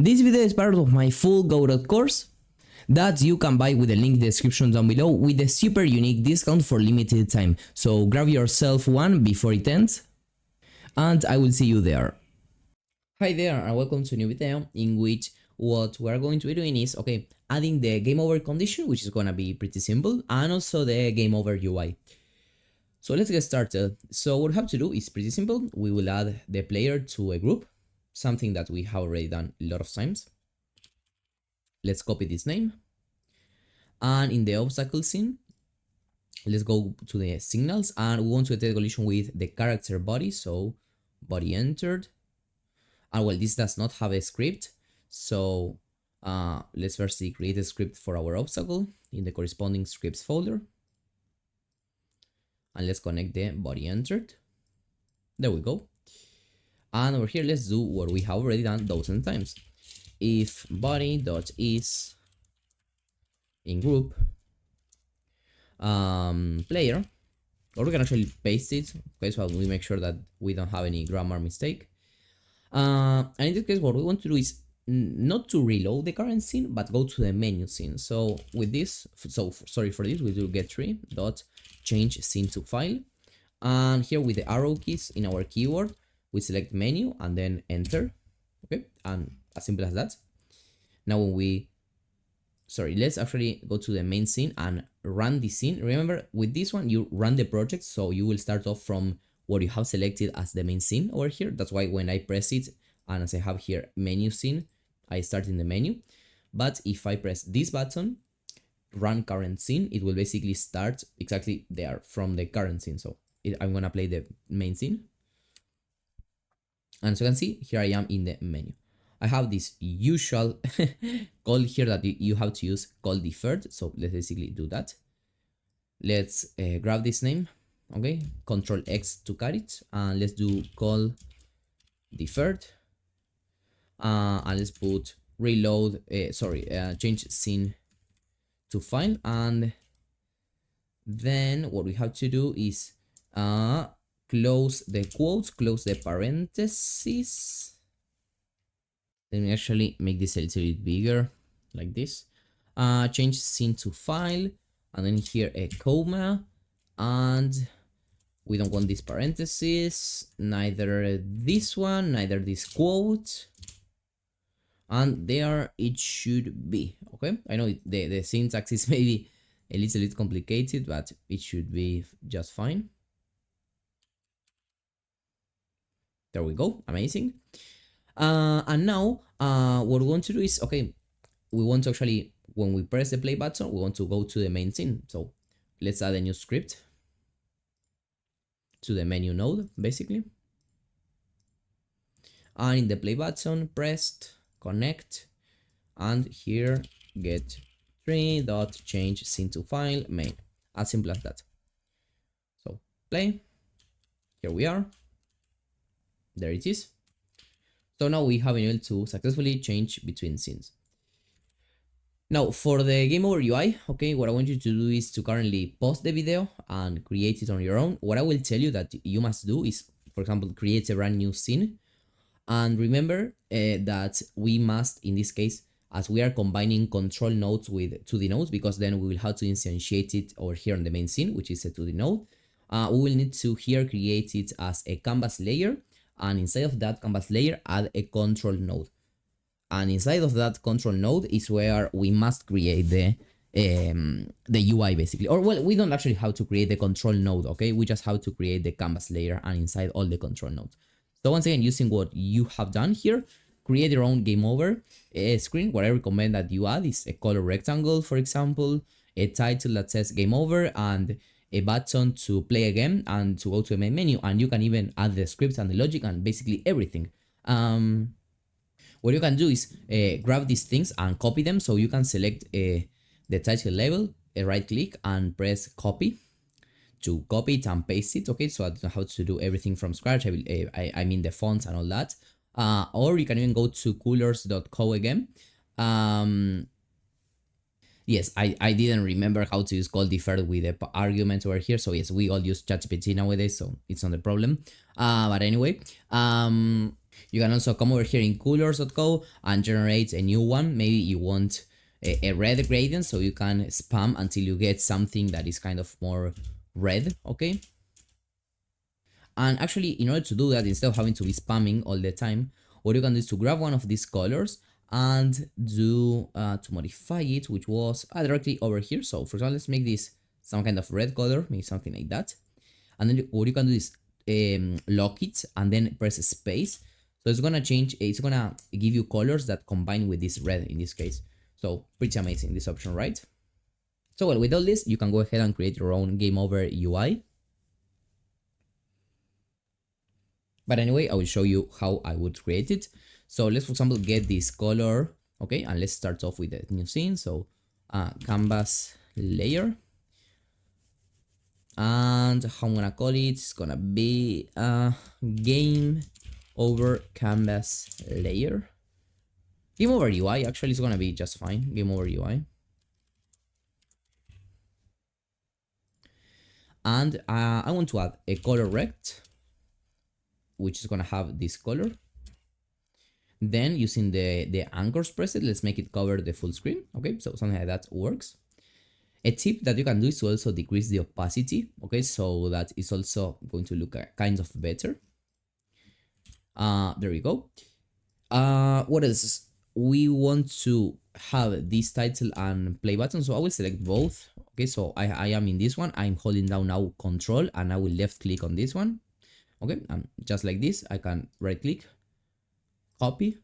This video is part of my full Godot course that you can buy with the link in the description down below with a super unique discount for limited time. So grab yourself one before it ends and I will see you there. Hi there and welcome to a new video in which what we are going to be doing is, adding the game over condition, which is gonna be pretty simple, and also the game over UI. So let's get started. So what we have to do is pretty simple. We will add the player to a group, something that we have already done a lot of times. Let's copy this name. And in the obstacle scene, let's go to the signals and we want to detect collision with the character body. So body entered. And well, this does not have a script. So let's firstly create a script for our obstacle in the corresponding scripts folder. And let's connect the body entered. There we go. And over here, let's do what we have already done dozens times. If body.is in group player, or we can actually paste it, okay, so we make sure that we don't have any grammar mistake. And in this case, what we want to do is not to reload the current scene, but go to the menu scene. So with this, sorry for this, we do get3.change scene to file. And here with the arrow keys in our keyword, we select menu and then enter. Okay, and as simple as that. Now when let's actually go to the main scene and run the scene. Remember, with this one, you run the project, so you will start off from what you have selected as the main scene over here. That's why when I press it, and as I have here menu scene, I start in the menu. But if I press this button, run current scene, it will basically start exactly there from the current scene. So I'm gonna play the main scene. And so you can see, here I am in the menu. I have this usual call here that you have to use, call deferred. So let's basically do that. Let's grab this name, okay, Control X to cut it, and let's do call deferred. And let's put reload, change scene to file. And then what we have to do is close the quotes, close the parentheses. Let me actually make this a little bit bigger, like this. Change scene to file, and then here a comma, and we don't want these parentheses, neither this one, neither this quote, and there it should be. Okay, I know the syntax is maybe a little bit complicated, but it should be just fine. There we go, amazing. And now what we want to do is, we want to actually, when we press the play button, we want to go to the main scene. So let's add a new script to the menu node, basically. And in the play button, pressed, connect, and here get 3.change scene to file main. As simple as that. So play. Here we are. There it is. So now we have been able to successfully change between scenes. Now for the game over UI, what I want you to do is to currently pause the video and create it on your own. What I will tell you that you must do is, for example, create a brand new scene. And remember that we must, in this case, as we are combining control nodes with 2D nodes, because then we will have to instantiate it over here on the main scene, which is a 2D node. We will need to here create it as a canvas layer. And inside of that canvas layer, add a control node. And inside of that control node is where we must create the UI, basically. Or, well, we don't actually have to create the control node, okay? We just have to create the canvas layer and inside all the control nodes. So once again, using what you have done here, create your own game over screen. What I recommend that you add is a color rectangle, for example, a title that says game over, and a button to play again and to go to the main menu, and you can even add the script and the logic and basically everything. What you can do is grab these things and copy them. So you can select the title label, right click and press copy to copy it and paste it. Okay, so I don't know how to do everything from scratch. I mean the fonts and all that. Or you can even go to coolers.co again. Yes, I didn't remember how to use call deferred with the argument over here. So yes, we all use ChatGPT nowadays, so it's not a problem. But anyway, You can also come over here in colors.co and generate a new one. Maybe you want a red gradient, so you can spam until you get something that is kind of more red, okay? And actually, in order to do that, instead of having to be spamming all the time, what you can do is to grab one of these colors and do to modify it, which was directly over here. So for example, let's make this some kind of red color, maybe something like that. And then what you can do is lock it and then press space. So it's gonna change, it's gonna give you colors that combine with this red in this case. So pretty amazing, this option, right? So well, with all this, you can go ahead and create your own game over UI. But anyway, I will show you how I would create it. So let's, for example, get this color, okay? And let's start off with a new scene. So canvas layer. And how I'm gonna call it, it's gonna be game over canvas layer. Game over UI, actually, it's gonna be just fine. Game over UI. And I want to add a color rect, which is gonna have this color. Then using the anchors preset, let's make it cover the full screen. Okay, so something like that works. A tip that you can do is to also decrease the opacity, okay, so that it's also going to look kind of better. There we go. What else? We want to have this title and play button, so I will select both. Okay, so I am in this one. I'm holding down now Control, and I will left click on this one. Okay, and just like this, I can right click, copy,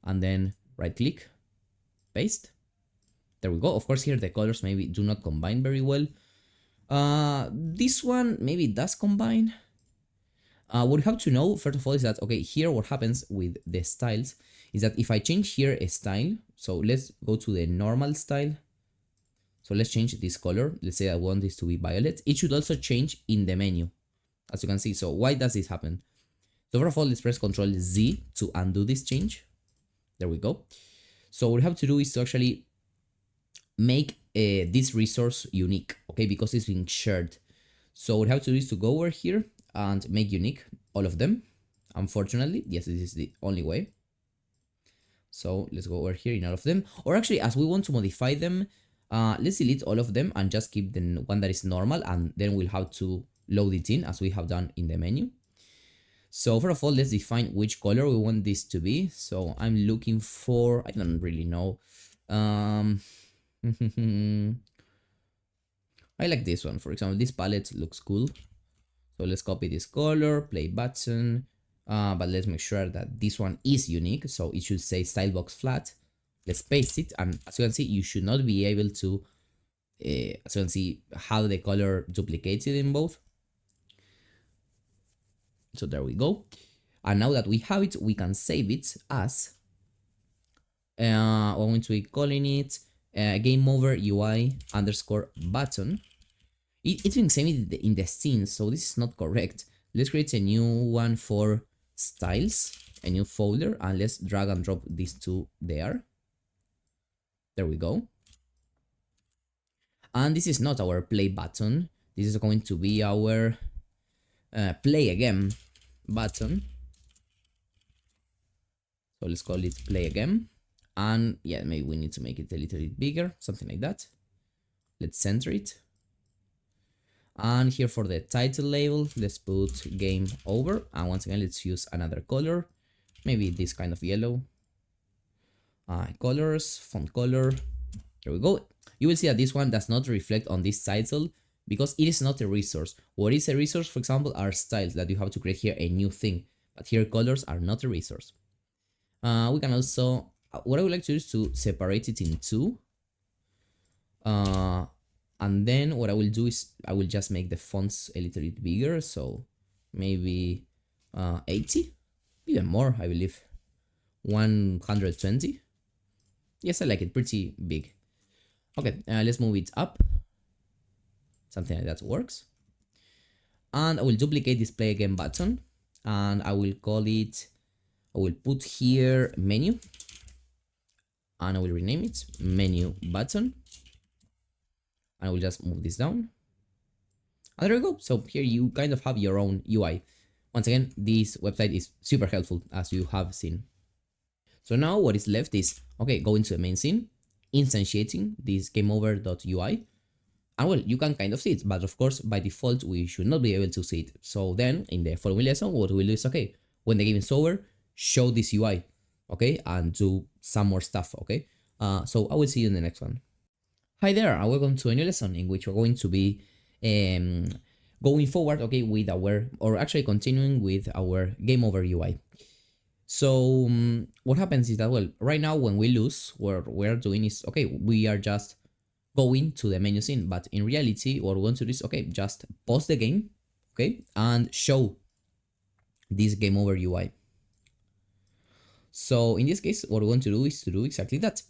and then right click, paste. There we go. Of course, here the colors maybe do not combine very well. This one maybe does combine. What you have to know, first of all, is that, okay, here what happens with the styles is that if I change here a style, so let's go to the normal style. So let's change this color. Let's say I want this to be violet. It should also change in the menu, as you can see. So why does this happen? So first of all, let's press Ctrl Z to undo this change. There we go. So what we have to do is to actually make this resource unique, okay, because it's being shared. So what we have to do is to go over here and make unique all of them. Unfortunately, yes, this is the only way. So let's go over here in all of them, or actually, as we want to modify them, let's delete all of them and just keep the one that is normal, and then we'll have to load it in as we have done in the menu. So first of all, let's define which color we want this to be. So I'm looking for, I don't really know. I like this one, for example. This palette looks cool. So let's copy this color, play button, but let's make sure that this one is unique. So it should say stylebox flat. Let's paste it, and as you can see, you should not be able to, as you can see, have the color duplicated in both. So there we go. And now that we have it, we can save it as, I'm going to be calling it game over UI underscore button. It's been saved in the scene, so this is not correct. Let's create a new one for styles, a new folder, and let's drag and drop these two there. There we go. And this is not our play button. This is going to be our play again button. So let's call it play again. And yeah, maybe we need to make it a little bit bigger, something like that. Let's center it. And here for the title label, let's put game over. And once again, let's use another color. Maybe this kind of yellow. Colors, font color. There we go. You will see that this one does not reflect on this title because it is not a resource. What is a resource, for example, are styles that you have to create here a new thing. But here colors are not a resource. We can also, what I would like to do is to separate it in two. And then what I will do is I will just make the fonts a little bit bigger. So maybe 80, even more, I believe. 120. Yes, I like it, pretty big. Okay, let's move it up. Something like that works. And I will duplicate this play again button. And I will call it, I will put here menu. And I will rename it menu button. And I will just move this down. And there we go. So here you kind of have your own UI. Once again, this website is super helpful, as you have seen. So now what is left is, okay, going to the main scene, instantiating this gameover.ui. And well, you can kind of see it, but of course, by default, we should not be able to see it. So then, in the following lesson, what we'll do is, okay, when the game is over, show this UI, okay, and do some more stuff, okay? So I will see you in the next one. Hi there, and welcome to a new lesson in which we're going to be going forward, okay, with our, or actually continuing with our game over UI. So what happens is that, well, right now when we lose, what we're doing is, okay, we are just going to the menu scene, but in reality, what we want to do is, okay, just pause the game, okay, and show this game over UI. So in this case, what we want to do is to do exactly that.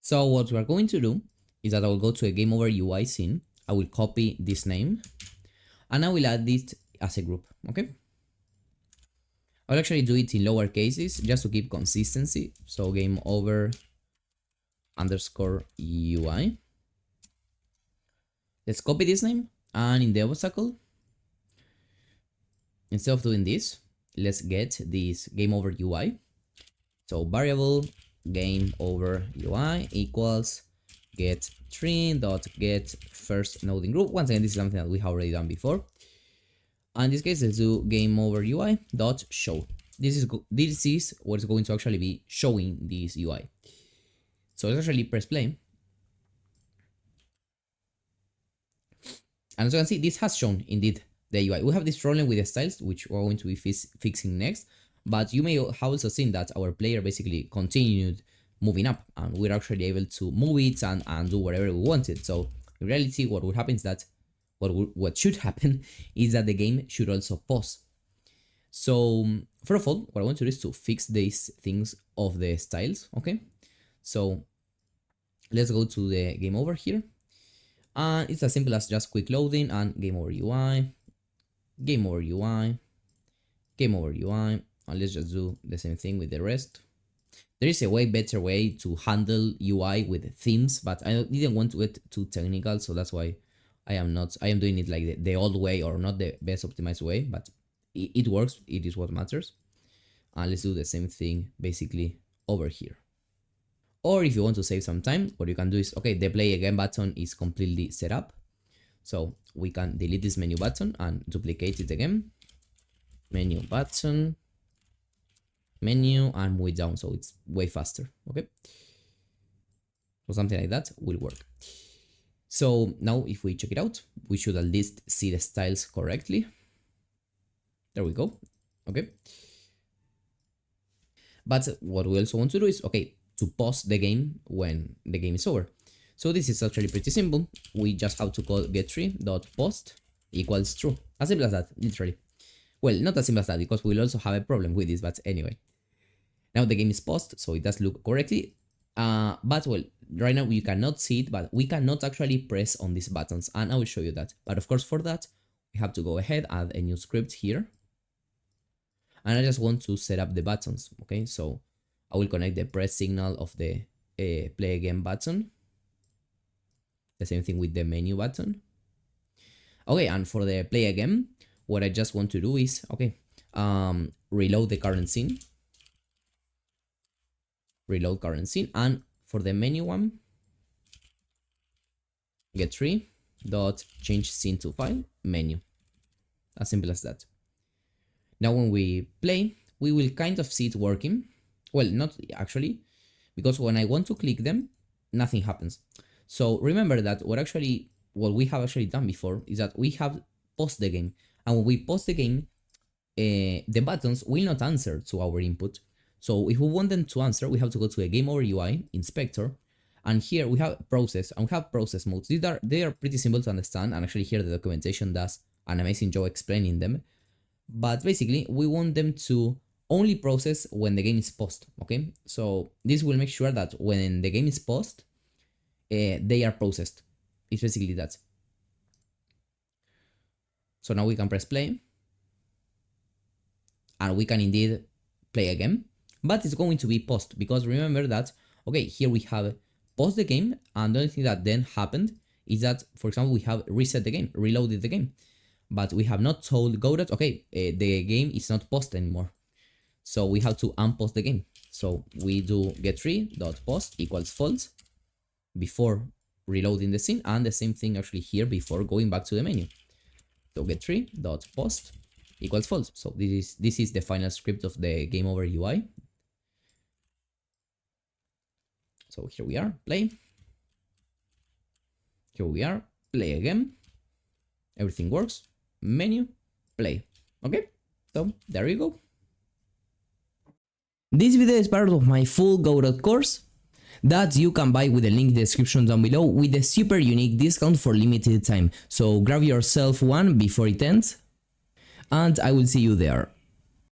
So what we're going to do is that I will go to a game over UI scene. I will copy this name and I will add this as a group, okay? I'll actually do it in lower cases just to keep consistency. So game over underscore UI. Let's copy this name, and in the obstacle, instead of doing this, let's get this game over UI. So variable game over UI equals get tree.get first node in group. Once again, this is something that we have already done before. And in this case, let's do game over UI dot show. This is what is going to actually be showing this UI. So let's actually press play. And as you can see, this has shown indeed the UI. We have this problem with the styles, which we're going to be fixing next. But you may have also seen that our player basically continued moving up, and we're actually able to move it and do whatever we wanted. So in reality, what would happen is that what should happen is that the game should also pause. So first of all, what I want to do is to fix these things of the styles, okay? So let's go to the game over here. And it's as simple as just quick loading and game over UI, game over UI, game over UI. And let's just do the same thing with the rest. There is a way better way to handle UI with themes, but I didn't want to get too technical, so that's why I am doing it like the old way, or not the best optimized way, but it works. It is what matters. And let's do the same thing basically over here. Or if you want to save some time, what you can do is, okay, the play again button is completely set up. So we can delete this menu button and duplicate it again. Menu button, menu, and move it down so it's way faster, okay? So something like that will work. So now if we check it out, we should at least see the styles correctly. There we go, okay? But what we also want to do is, okay, to pause the game when the game is over. So this is actually pretty simple. We just have to call getTree.post equals true. As simple as that, literally. Well, not as simple as that, because we'll also have a problem with this, but anyway. Now the game is paused, so it does look correctly. But well, right now you cannot see it, but we cannot actually press on these buttons, and I will show you that. But of course, for that, we have to go ahead, add a new script here. And I just want to set up the buttons, okay? So I will connect the press signal of the play again button. The same thing with the menu button. Okay, and for the play again, what I just want to do is, okay, reload the current scene. Reload current scene. And for the menu one, get tree dot change scene to file menu. As simple as that. Now when we play, we will kind of see it working. Well, not actually, because when I want to click them, nothing happens. So remember that what we have actually done before is that we have paused the game. And when we pause the game, the buttons will not answer to our input. So if we want them to answer, we have to go to a game over UI inspector. And here we have process, and we have process modes. They are pretty simple to understand, and actually here the documentation does an amazing job explaining them. But basically, we want them to only process when the game is paused, okay? So this will make sure that when the game is paused, they are processed. It's basically that. So now we can press play. And we can indeed play again. But it's going to be paused, because remember that, okay, here we have paused the game, and the only thing that then happened is that, for example, we have reset the game, reloaded the game. but we have not told Godot, okay, the game is not post anymore. So we have to unpost the game. So we do get3.post equals false before reloading the scene, and the same thing actually here before going back to the menu. So get3.post equals false. So this is the final script of the game over UI. So here we are, play. Here we are, play again. Everything works. Menu, play. Okay, so there you go. This video is part of my full Godot course that you can buy with the link in the description down below with a super unique discount for limited time. So grab yourself one before it ends, and I will see you there.